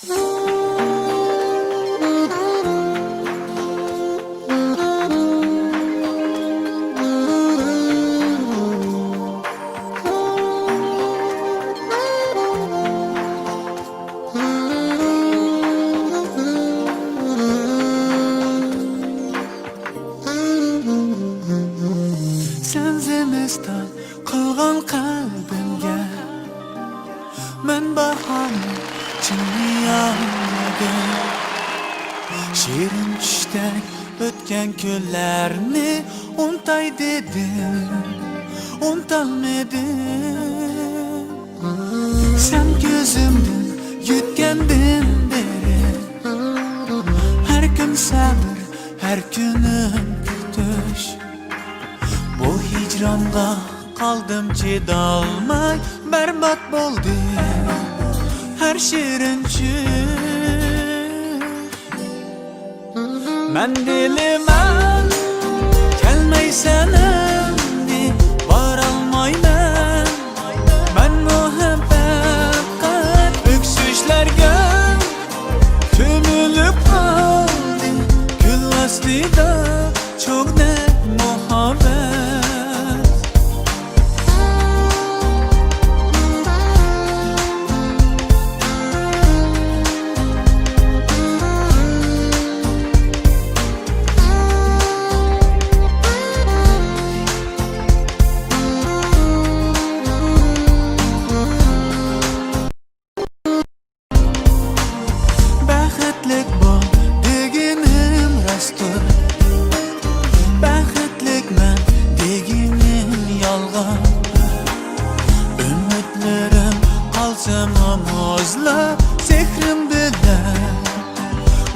Sen zemiston qilgan qalbimga men bahorni chimyonladim. Shirin tushdek o'tgan kunlarni untay dedim, untolmadim. Sen ko'zimdan yutgandin beri har kun sabr, har kunim kutish. Bu hicronga qaldim chidolmay, barbod bo'ldi har shirin tush. Men dilimam kelmaysan endi, borolmayman. Men muhabbatga o'ksishlarga ko'milib qoldim. Kul ostida cho'g'nak muhabbat. Baxtlik bo'l deganim rostdir, baxtlikman deganim yolg'on. Umidlarim qolsam muzlab, sehrim bilan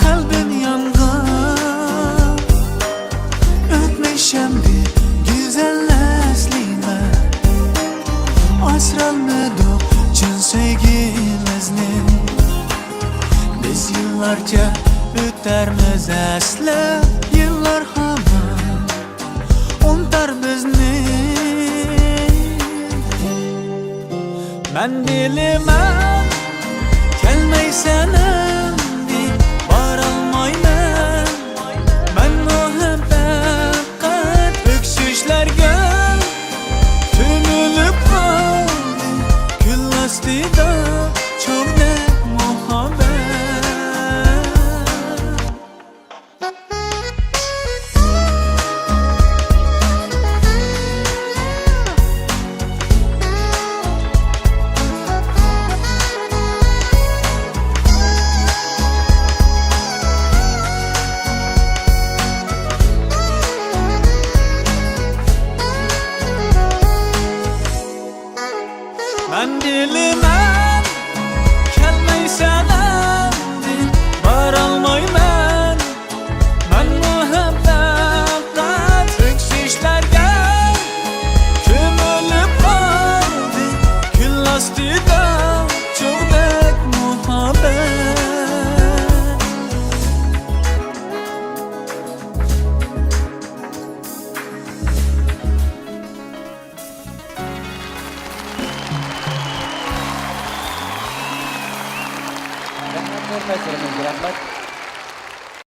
qalbim yongan. O'tmishamdi go'zallaslikman, asrolmadik chin sevgimizni. Biz yıllarca o'tarmiz aslab, yillar hamon unutar bizni. Men dilimam kelmaysan endi, borolmayman. Men muhabbatga o'ksishlarga ko'milib qoldim. Kul ostida cho'g'nak muhabbat. Men dilimam kelmaysan endi, borolmayman. Men muhabbatga o'ksishlarga ko'milib qoldim. Kul ostida cho'g'nak muhabbat. Rahmat, rahmat.